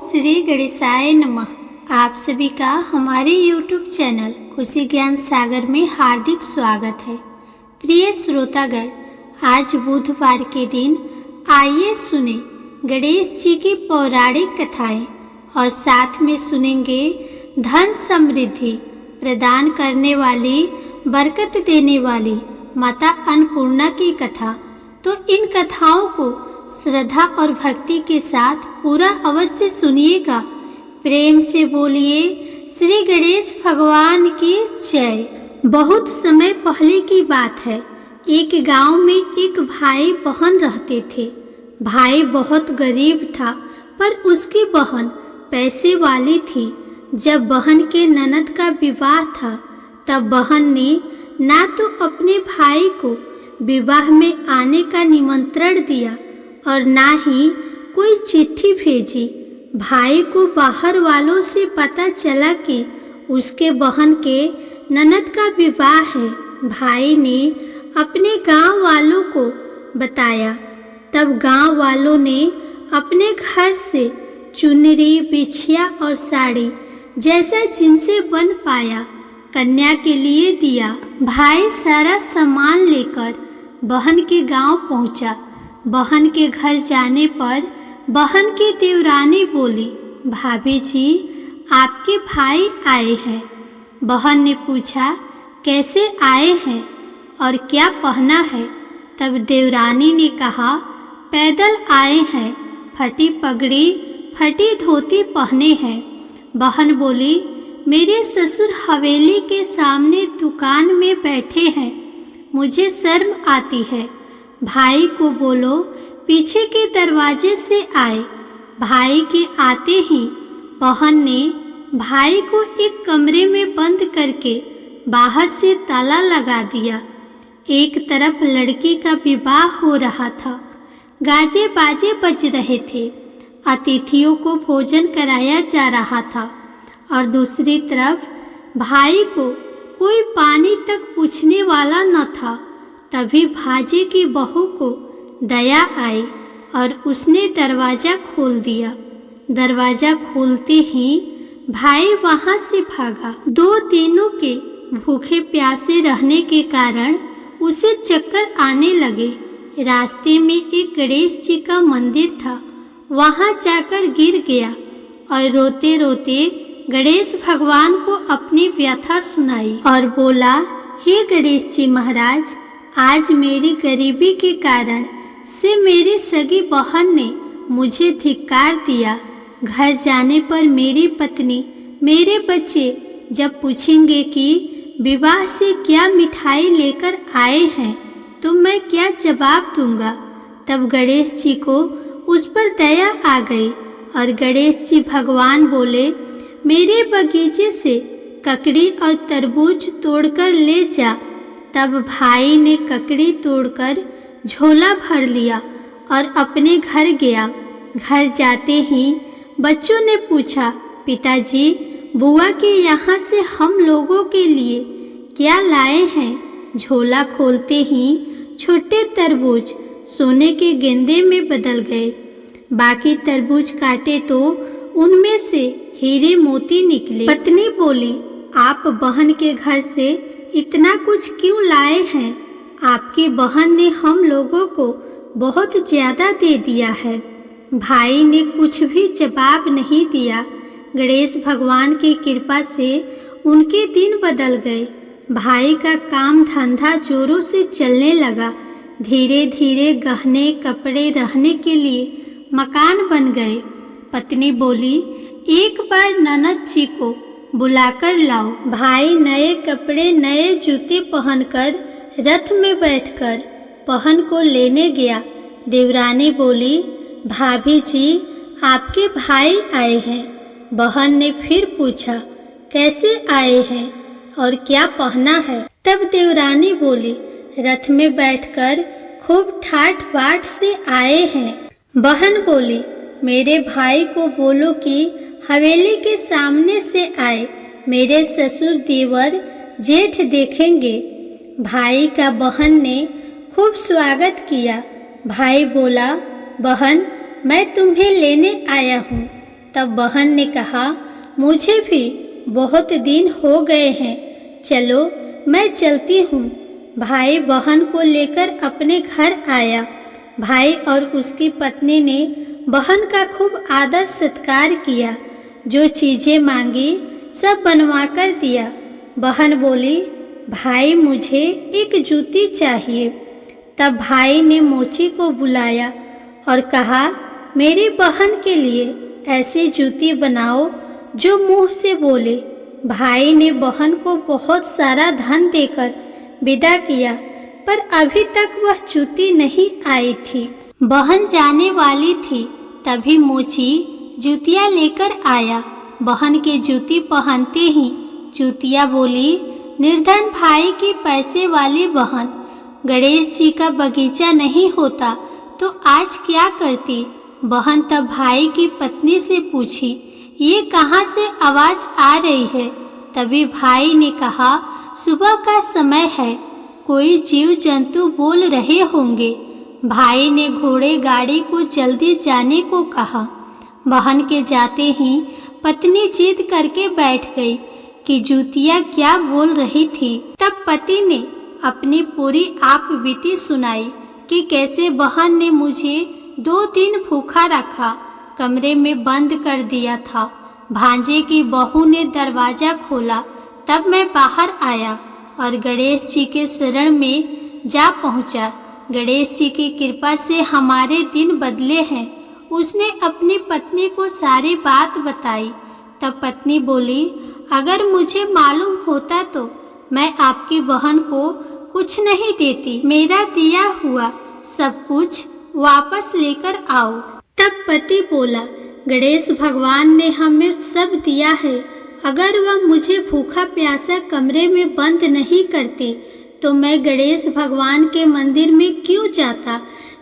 श्री गणेशाय नमः। आप सभी का हमारे YouTube चैनल खुशी ज्ञान सागर में हार्दिक स्वागत है। प्रिय श्रोतागण, आज बुधवार के दिन आइए सुने गणेश जी की पौराणिक कथाएं और साथ में सुनेंगे धन समृद्धि प्रदान करने वाली, बरकत देने वाली माता अन्नपूर्णा की कथा। तो इन कथाओं को श्रद्धा और भक्ति के साथ पूरा अवश्य सुनिएगा। प्रेम से बोलिए श्री गणेश भगवान की जय। बहुत समय पहले की बात है। एक गांव में एक भाई बहन रहते थे। भाई बहुत गरीब था, पर उसकी बहन पैसे वाली थी। जब बहन के ननद का विवाह था, तब बहन ने ना तो अपने भाई को विवाह में आने का निमंत्रण दिया और ना ही कोई चिट्ठी भेजी। भाई को बाहर वालों से पता चला कि उसके बहन के ननद का विवाह है। भाई ने अपने गांव वालों को बताया। तब गांव वालों ने अपने घर से चुनरी, बिछिया और साड़ी जैसा जिनसे बन पाया कन्या के लिए दिया। भाई सारा सामान लेकर बहन के गांव पहुंचा। बहन के घर जाने पर बहन की देवरानी बोली, भाभी जी, आपके भाई आए हैं। बहन ने पूछा, कैसे आए हैं और क्या पहना है? तब देवरानी ने कहा, पैदल आए हैं, फटी पगड़ी, फटी धोती पहने हैं। बहन बोली, मेरे ससुर हवेली के सामने दुकान में बैठे हैं, मुझे शर्म आती है। भाई को बोलो पीछे के दरवाजे से आए। भाई के आते ही बहन ने भाई को एक कमरे में बंद करके बाहर से ताला लगा दिया। एक तरफ लड़की का विवाह हो रहा था, गाजे बाजे बज रहे थे, अतिथियों को भोजन कराया जा रहा था और दूसरी तरफ भाई को कोई पानी तक पूछने वाला न था। तभी भाजे की बहू को दया आई और उसने दरवाज़ा खोल दिया। दरवाज़ा खोलते ही भाई वहाँ से भागा। 2 दिनों के भूखे प्यासे रहने के कारण उसे चक्कर आने लगे। रास्ते में एक गणेश जी का मंदिर था, वहाँ जाकर गिर गया और रोते रोते गणेश भगवान को अपनी व्यथा सुनाई और बोला, हे गणेश जी महाराज, आज मेरी गरीबी के कारण से मेरी सगी बहन ने मुझे धिक्कार दिया। घर जाने पर मेरी पत्नी, मेरे बच्चे जब पूछेंगे कि विवाह से क्या मिठाई लेकर आए हैं, तो मैं क्या जवाब दूंगा? तब गणेश जी को उस पर दया आ गई और गणेश जी भगवान बोले, मेरे बगीचे से ककड़ी और तरबूज तोड़कर ले जा। तब भाई ने ककड़ी तोड़कर झोला भर लिया और अपने घर गया। घर जाते ही बच्चों ने पूछा, पिताजी, बुआ के यहाँ से हम लोगों के लिए क्या लाए हैं? झोला खोलते ही छोटे तरबूज सोने के गेंदे में बदल गए। बाकी तरबूज काटे तो उनमें से हीरे मोती निकले। पत्नी बोली, आप बहन के घर से इतना कुछ क्यों लाए हैं? आपकी बहन ने हम लोगों को बहुत ज्यादा दे दिया है। भाई ने कुछ भी जवाब नहीं दिया। गणेश भगवान की कृपा से उनके दिन बदल गए। भाई का काम धंधा जोरों से चलने लगा। धीरे धीरे गहने, कपड़े, रहने के लिए मकान बन गए। पत्नी बोली, एक बार ननद जी को बुलाकर लाओ। भाई नए कपड़े, नए जूते पहनकर रथ में बैठकर बहन को लेने गया। देवरानी बोली, भाभी जी, आपके भाई आए हैं। बहन ने फिर पूछा, कैसे आए हैं और क्या पहना है? तब देवरानी बोली, रथ में बैठकर खूब ठाठ बाट से आए हैं। बहन बोली, मेरे भाई को बोलो कि हवेली के सामने से आए, मेरे ससुर देवर जेठ देखेंगे। भाई का बहन ने खूब स्वागत किया। भाई बोला, बहन, मैं तुम्हें लेने आया हूँ। तब बहन ने कहा, मुझे भी बहुत दिन हो गए हैं, चलो मैं चलती हूँ। भाई बहन को लेकर अपने घर आया। भाई और उसकी पत्नी ने बहन का खूब आदर सत्कार किया। जो चीज़ें मांगी सब बनवा कर दिया। बहन बोली, भाई मुझे एक जूती चाहिए। तब भाई ने मोची को बुलाया और कहा, मेरी बहन के लिए ऐसी जूती बनाओ जो मुंह से बोले। भाई ने बहन को बहुत सारा धन देकर विदा किया, पर अभी तक वह जूती नहीं आई थी। बहन जाने वाली थी, तभी मोची जूतियाँ लेकर आया। बहन की जूती पहनते ही जूतियाँ बोली, निर्धन भाई की पैसे वाली बहन, गणेश जी का बगीचा नहीं होता तो आज क्या करती। बहन तब भाई की पत्नी से पूछी, ये कहाँ से आवाज़ आ रही है। तभी भाई ने कहा, सुबह का समय है, कोई जीव जंतु बोल रहे होंगे। भाई ने घोड़े गाड़ी को जल्दी जाने को कहा। बहन के जाते ही पत्नी जिद करके बैठ गई कि जूतियाँ क्या बोल रही थी। तब पति ने अपनी पूरी आप बीती सुनाई कि कैसे बहन ने मुझे 2 दिन भूखा रखा, कमरे में बंद कर दिया था। भांजे की बहू ने दरवाज़ा खोला, तब मैं बाहर आया और गणेश जी के शरण में जा पहुंचा। गणेश जी की कृपा से हमारे दिन बदले हैं। उसने अपनी पत्नी को सारी बात बताई। तब पत्नी बोली, अगर मुझे मालूम होता तो मैं आपकी बहन को कुछ नहीं देती। मेरा दिया हुआ सब कुछ वापस लेकर आओ। तब पति बोला, गणेश भगवान ने हमें सब दिया है। अगर वह मुझे भूखा प्यासा कमरे में बंद नहीं करते तो मैं गणेश भगवान के मंदिर में क्यों जाता।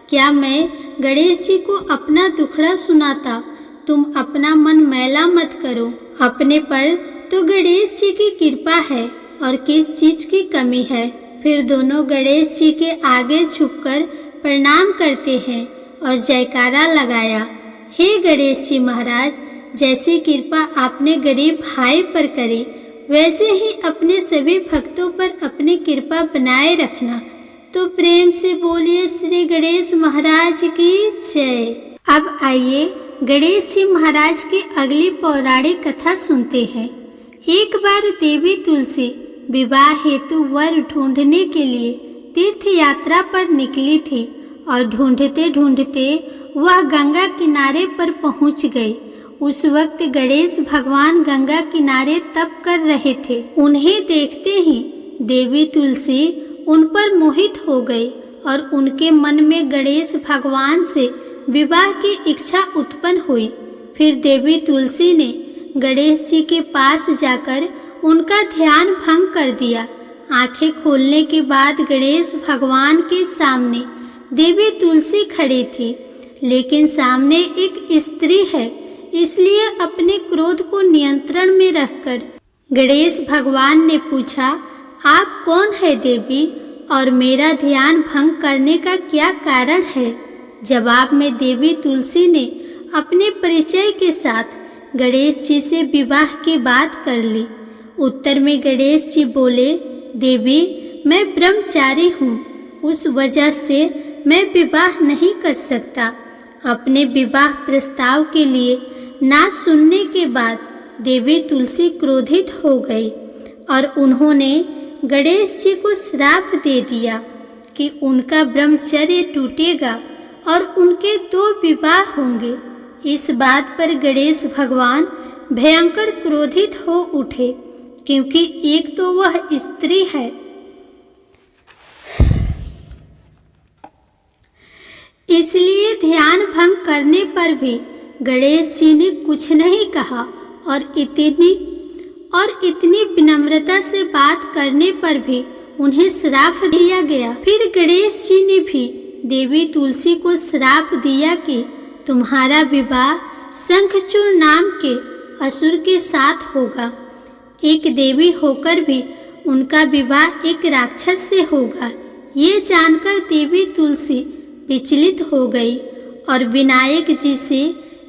क्या मैं गणेश जी को अपना दुखड़ा सुनाता। तुम अपना मन मैला मत करो। अपने पर तो गणेश जी की कृपा है और किस चीज़ की कमी है। फिर दोनों गणेश जी के आगे झुककर प्रणाम करते हैं और जयकारा लगाया, हे गणेश जी महाराज, जैसी कृपा आपने गरीब भाई पर करी, वैसे ही अपने सभी भक्तों पर अपनी कृपा बनाए रखना। तो प्रेम से बोलिए श्री गणेश महाराज की जय। अब आइए गणेश जी महाराज की अगली पौराणिक कथा सुनते हैं। एक बार देवी तुलसी विवाह हेतु वर ढूंढने के लिए तीर्थ यात्रा पर निकली थी और ढूंढते ढूंढते वह गंगा किनारे पर पहुंच गई। उस वक्त गणेश भगवान गंगा किनारे तप कर रहे थे। उन्हें देखते ही देवी तुलसी उन पर मोहित हो गई और उनके मन में गणेश भगवान से विवाह की इच्छा उत्पन्न हुई। फिर देवी तुलसी ने गणेश जी के पास जाकर उनका ध्यान भंग कर दिया। आंखें खोलने के बाद गणेश भगवान के सामने देवी तुलसी खड़ी थी, लेकिन सामने एक स्त्री है, इसलिए अपने क्रोध को नियंत्रण में रखकर गणेश भगवान ने पूछा, आप कौन है देवी और मेरा ध्यान भंग करने का क्या कारण है। जवाब में देवी तुलसी ने अपने परिचय के साथ गणेश जी से विवाह की बात कर ली। उत्तर में गणेश जी बोले, देवी मैं ब्रह्मचारी हूँ, उस वजह से मैं विवाह नहीं कर सकता। अपने विवाह प्रस्ताव के लिए ना सुनने के बाद देवी तुलसी क्रोधित हो गई और उन्होंने गणेश जी को श्राप दे दिया कि उनका ब्रह्मचर्य टूटेगा और उनके 2 विवाह होंगे। इस बात पर गणेश भगवान भयंकर क्रोधित हो उठे, क्योंकि एक तो वह स्त्री है, इसलिए ध्यान भंग करने पर भी गणेश जी ने कुछ नहीं कहा और इतनी विनम्रता से बात करने पर भी उन्हें श्राप दिया गया। फिर गणेश जी ने भी देवी तुलसी को श्राप दिया कि तुम्हारा विवाह शंखचूड़ नाम के असुर के साथ होगा। एक देवी होकर भी उनका विवाह एक राक्षस से होगा। ये जानकर देवी तुलसी विचलित हो गई और विनायक जी से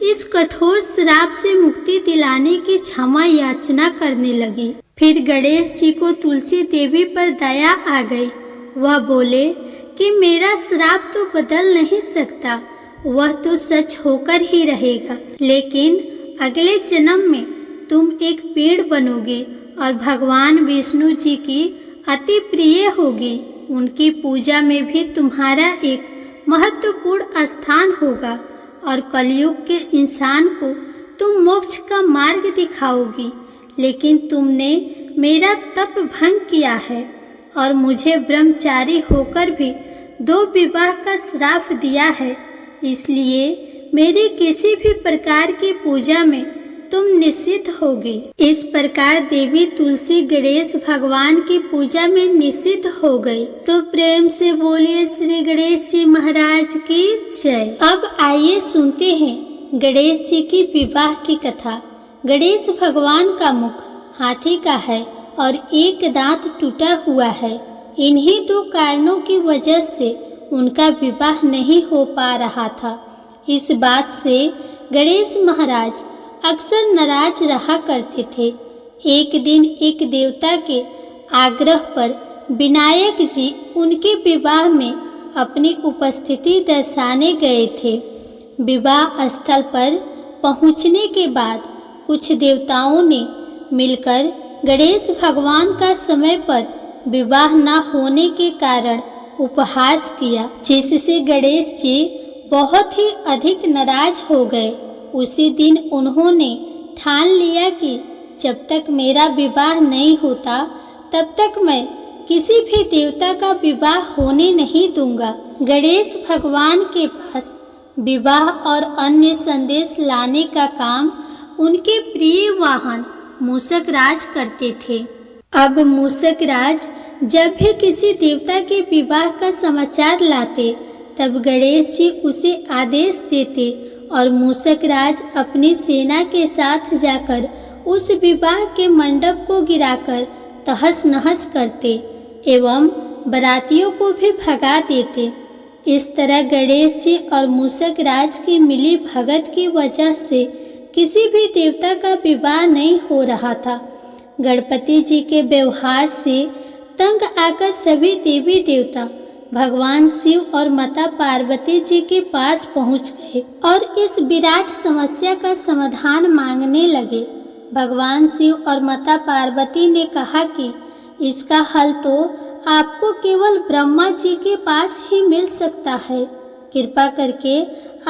इस कठोर श्राप से मुक्ति दिलाने की क्षमा याचना करने लगी। फिर गणेश जी को तुलसी देवी पर दया आ गई। वह बोले कि मेरा श्राप तो बदल नहीं सकता, वह तो सच होकर ही रहेगा, लेकिन अगले जन्म में तुम एक पेड़ बनोगे और भगवान विष्णु जी की अति प्रिय होगी। उनकी पूजा में भी तुम्हारा एक महत्वपूर्ण स्थान होगा और कलयुग के इंसान को तुम मोक्ष का मार्ग दिखाओगी। लेकिन तुमने मेरा तप भंग किया है और मुझे ब्रह्मचारी होकर भी 2 विवाह का श्राप दिया है, इसलिए मेरी किसी भी प्रकार की पूजा में तुम निषिद्ध होगी। इस प्रकार देवी तुलसी गणेश भगवान की पूजा में निषिद्ध हो गई। तो प्रेम से बोलिए श्री गणेश जी महाराज की जय। अब आइए सुनते हैं गणेश जी की विवाह की कथा। गणेश भगवान का मुख हाथी का है और एक दांत टूटा हुआ है। इन्हीं 2 कारणों की वजह से उनका विवाह नहीं हो पा रहा था। इस बात से गणेश महाराज अक्सर नाराज रहा करते थे। एक दिन एक देवता के आग्रह पर विनायक जी उनके विवाह में अपनी उपस्थिति दर्शाने गए थे। विवाह स्थल पर पहुंचने के बाद कुछ देवताओं ने मिलकर गणेश भगवान का समय पर विवाह न होने के कारण उपहास किया, जिससे गणेश जी बहुत ही अधिक नाराज हो गए। उसी दिन उन्होंने ठान लिया कि जब तक मेरा विवाह नहीं होता तब तक मैं किसी भी देवता का विवाह होने नहीं दूंगा। गणेश भगवान के पास विवाह और अन्य संदेश लाने का काम उनके प्रिय वाहन मूषक राज करते थे। अब मूषक राज जब भी किसी देवता के विवाह का समाचार लाते तब गणेश जी उसे आदेश देते और मूषक राज अपनी सेना के साथ जाकर उस विवाह के मंडप को गिराकर तहस नहस करते एवं बारातियों को भी भगा देते। इस तरह गणेश जी और मूषक राज की मिली भगत की वजह से किसी भी देवता का विवाह नहीं हो रहा था। गणपति जी के व्यवहार से तंग आकर सभी देवी देवता भगवान शिव और माता पार्वती जी के पास पहुंच गए और इस विराट समस्या का समाधान मांगने लगे। भगवान शिव और माता पार्वती ने कहा कि इसका हल तो आपको केवल ब्रह्मा जी के पास ही मिल सकता है। कृपा करके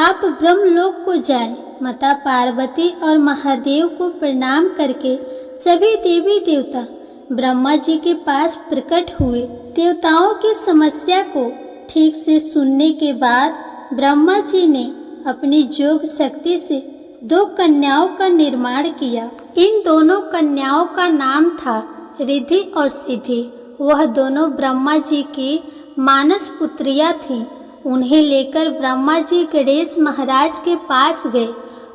आप ब्रह्मलोक को जाएं। माता पार्वती और महादेव को प्रणाम करके सभी देवी देवता ब्रह्मा जी के पास प्रकट हुए। देवताओं की समस्या को ठीक से सुनने के बाद ब्रह्मा जी ने अपनी योग शक्ति से 2 कन्याओं का निर्माण किया। इन दोनों कन्याओं का नाम था रिद्धि और सिद्धि। वह दोनों ब्रह्मा जी की मानस पुत्रियां थीं। उन्हें लेकर ब्रह्मा जी गणेश महाराज के पास गए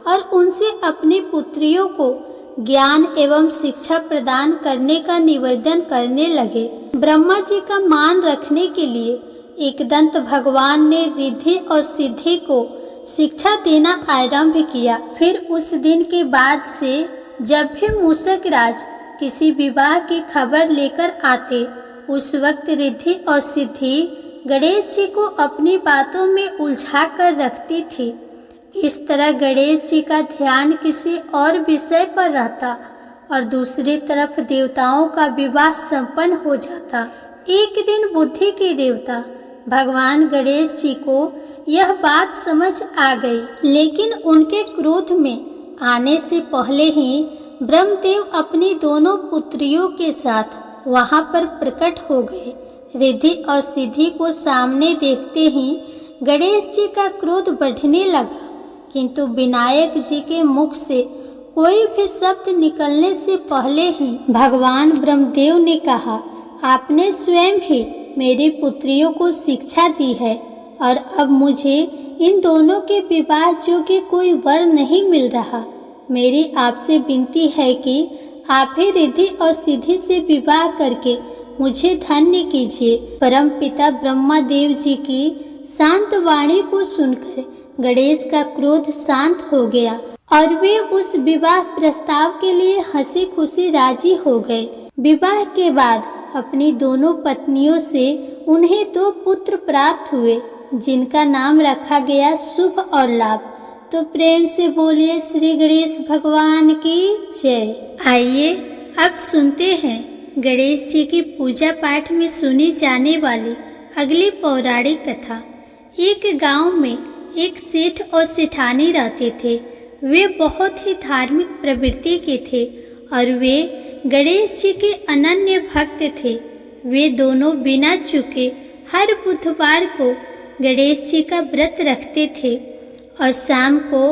और उनसे अपनी पुत्रियों को ज्ञान एवं शिक्षा प्रदान करने का निवेदन करने लगे। ब्रह्मा जी का मान रखने के लिए एकदंत भगवान ने रिद्धि और सिद्धि को शिक्षा देना आरंभ किया। फिर उस दिन के बाद से जब भी मूषक राज किसी विवाह की खबर लेकर आते, उस वक्त रिद्धि और सिद्धि गणेश जी को अपनी बातों में उलझा कर रखती थी। इस तरह गणेश जी का ध्यान किसी और विषय पर रहता और दूसरी तरफ देवताओं का विवाह संपन्न हो जाता। एक दिन बुद्धि के देवता भगवान गणेश जी को यह बात समझ आ गई, लेकिन उनके क्रोध में आने से पहले ही ब्रह्मदेव अपनी दोनों पुत्रियों के साथ वहां पर प्रकट हो गए। रिद्धि और सिद्धि को सामने देखते ही गणेश जी का क्रोध बढ़ने लगा, किंतु विनायक जी के मुख से कोई भी शब्द निकलने से पहले ही भगवान ब्रह्मदेव ने कहा, आपने स्वयं ही मेरी पुत्रियों को शिक्षा दी है और अब मुझे इन दोनों के विवाह योग्य कोई वर नहीं मिल रहा। मेरी आपसे विनती है कि आप ही रिद्धि और सिद्धि से विवाह करके मुझे धन्य कीजिए। परम पिता ब्रह्मा देव जी की शांत वाणी को सुनकर गणेश का क्रोध शांत हो गया और वे उस विवाह प्रस्ताव के लिए हंसी खुशी राजी हो गए। विवाह के बाद अपनी दोनों पत्नियों से उन्हें 2 पुत्र प्राप्त हुए, जिनका नाम रखा गया शुभ और लाभ। तो प्रेम से बोलिए श्री गणेश भगवान की जय। आइए अब सुनते हैं गणेश जी की पूजा पाठ में सुनी जाने वाली अगली पौराणिक कथा। एक गांव में एक सेठ और सेठानी रहते थे। वे बहुत ही धार्मिक प्रवृत्ति के थे और वे गणेश जी के अनन्य भक्त थे। वे दोनों बिना चूके हर बुधवार को गणेश जी का व्रत रखते थे और शाम को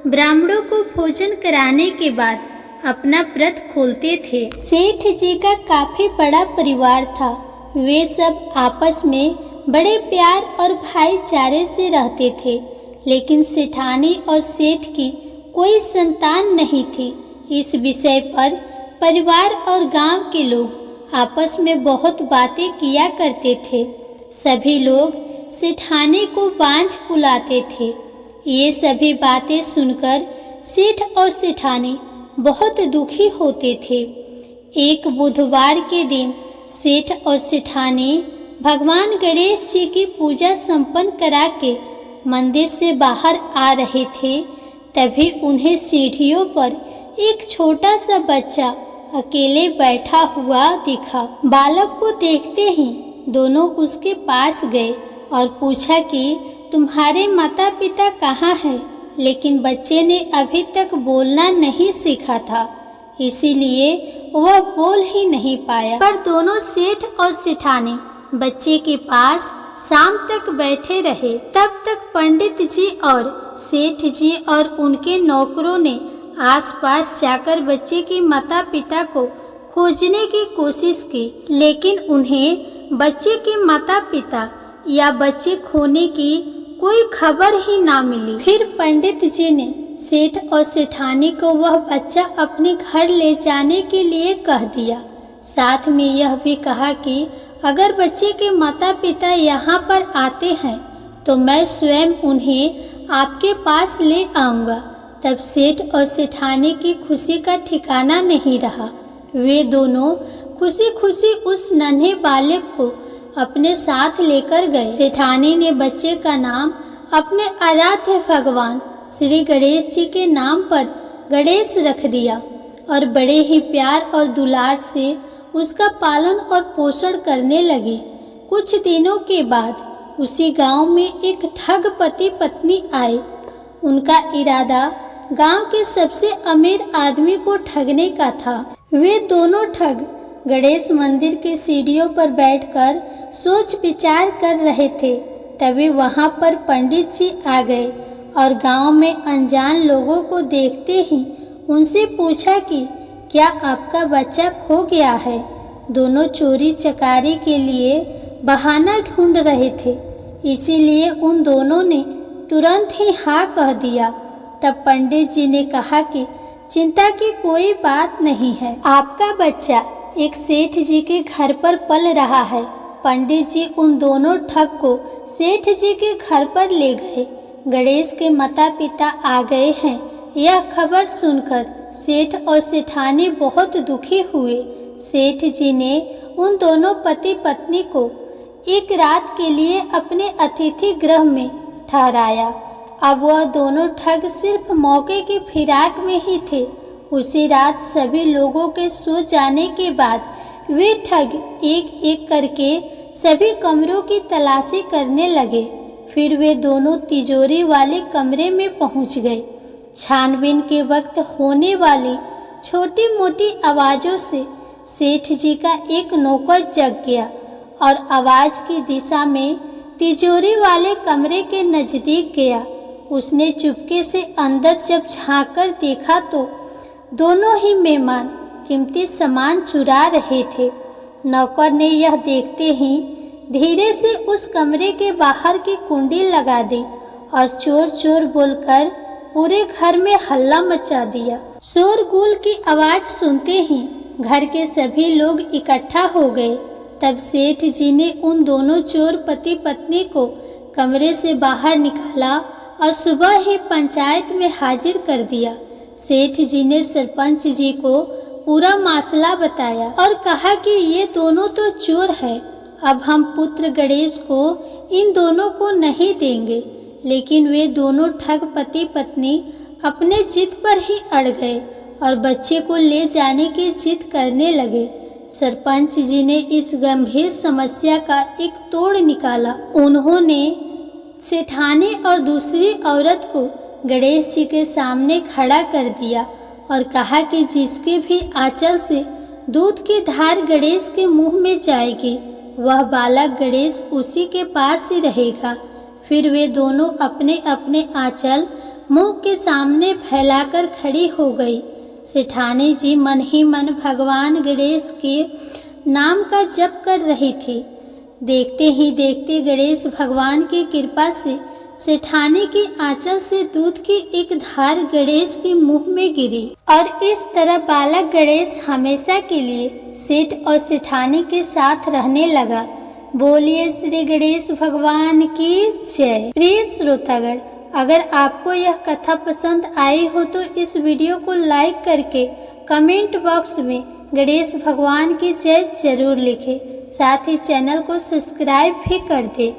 ब्राह्मणों को भोजन कराने के बाद अपना व्रत खोलते थे। सेठ जी का काफी बड़ा परिवार था। वे सब आपस में बड़े प्यार और भाईचारे से रहते थे, लेकिन सेठानी और सेठ की कोई संतान नहीं थी। इस विषय पर परिवार और गांव के लोग आपस में बहुत बातें किया करते थे। सभी लोग सेठानी को बांझ बुलाते थे। ये सभी बातें सुनकर सेठ और सेठानी बहुत दुखी होते थे। एक बुधवार के दिन सेठ और सेठानी भगवान गणेश जी की पूजा संपन्न करा के मंदिर से बाहर आ रहे थे। तभी उन्हें सीढ़ियों पर एक छोटा सा बच्चा अकेले बैठा हुआ दिखा। बालक को देखते ही दोनों उसके पास गए और पूछा कि तुम्हारे माता पिता कहाँ हैं? लेकिन बच्चे ने अभी तक बोलना नहीं सीखा था, इसीलिए वह बोल ही नहीं पाया। पर दोनों सेठ और सेठानी बच्चे के पास शाम तक बैठे रहे। तब तक पंडित जी और सेठ जी और उनके नौकरों ने आसपास जाकर बच्चे के माता पिता को खोजने की कोशिश की, लेकिन उन्हें बच्चे के माता पिता या बच्चे खोने की कोई खबर ही ना मिली। फिर पंडित जी ने सेठ और सेठानी को वह बच्चा अपने घर ले जाने के लिए कह दिया। साथ में यह भी कहा कि अगर बच्चे के माता पिता यहाँ पर आते हैं तो मैं स्वयं उन्हें आपके पास ले आऊँगा। तब सेठ और सेठानी की खुशी का ठिकाना नहीं रहा। वे दोनों खुशी खुशी उस नन्हे बालक को अपने साथ लेकर गए। सेठानी ने बच्चे का नाम अपने आराध्य भगवान श्री गणेश जी के नाम पर गणेश रख दिया और बड़े ही प्यार और दुलार से उसका पालन और पोषण करने लगे। कुछ दिनों के बाद उसी गांव में एक ठग पति पत्नी आए। उनका इरादा गांव के सबसे अमीर आदमी को ठगने का था। वे दोनों ठग गणेश मंदिर के सीढ़ियों पर बैठकर सोच विचार कर रहे थे। तभी वहां पर पंडित जी आ गए और गांव में अनजान लोगों को देखते ही उनसे पूछा कि क्या आपका बच्चा खो गया है? दोनों चोरी चकारी के लिए बहाना ढूंढ रहे थे, इसीलिए उन दोनों ने तुरंत ही हाँ कह दिया। तब पंडित जी ने कहा कि चिंता की कोई बात नहीं है, आपका बच्चा एक सेठ जी के घर पर पल रहा है। पंडित जी उन दोनों ठग को सेठ जी के घर पर ले गए। गणेश के माता पिता आ गए हैं, यह खबर सुनकर सेठ और सेठानी बहुत दुखी हुए। सेठ जी ने उन दोनों पति पत्नी को एक रात के लिए अपने अतिथि गृह में ठहराया। अब वह दोनों ठग सिर्फ मौके की फिराक में ही थे। उसी रात सभी लोगों के सो जाने के बाद वे ठग एक एक करके सभी कमरों की तलाशी करने लगे। फिर वे दोनों तिजोरी वाले कमरे में पहुंच गए। छानबीन के वक्त होने वाली छोटी मोटी आवाज़ों से सेठ जी का एक नौकर जग गया और आवाज़ की दिशा में तिजोरी वाले कमरे के नज़दीक गया। उसने चुपके से अंदर जब झांककर देखा तो दोनों ही मेहमान कीमती सामान चुरा रहे थे। नौकर ने यह देखते ही धीरे से उस कमरे के बाहर की कुंडी लगा दी और चोर चोर बोलकर पूरे घर में हल्ला मचा दिया। शोरगुल की आवाज़ सुनते ही घर के सभी लोग इकट्ठा हो गए। तब सेठ जी ने उन दोनों चोर पति पत्नी को कमरे से बाहर निकाला और सुबह ही पंचायत में हाजिर कर दिया। सेठ जी ने सरपंच जी को पूरा मामला बताया और कहा कि ये दोनों तो चोर है, अब हम पुत्र गणेश को इन दोनों को नहीं देंगे। लेकिन वे दोनों ठग पति पत्नी अपने जिद पर ही अड़ गए और बच्चे को ले जाने की जिद करने लगे। सरपंच जी ने इस गंभीर समस्या का एक तोड़ निकाला। उन्होंने सेठानी और दूसरी औरत को गणेश जी के सामने खड़ा कर दिया और कहा कि जिसके भी आंचल से दूध की धार गणेश के मुंह में जाएगी, वह बालक गणेश उसी के पास ही रहेगा। फिर वे दोनों अपने अपने आंचल मुंह के सामने फैलाकर खड़ी हो गई। सेठानी जी मन ही मन भगवान गणेश के नाम का जप कर रही थी। देखते ही देखते गणेश भगवान की कृपा से सेठानी की आंचल से दूध की एक धार गणेश के मुंह में गिरी और इस तरह बालक गणेश हमेशा के लिए सेठ और सेठानी के साथ रहने लगा। बोलिए श्री गणेश भगवान की जय। प्रिय श्रोतागण, अगर आपको यह कथा पसंद आई हो तो इस वीडियो को लाइक करके कमेंट बॉक्स में गणेश भगवान की जय जरूर लिखें। साथ ही चैनल को सब्सक्राइब भी कर दें।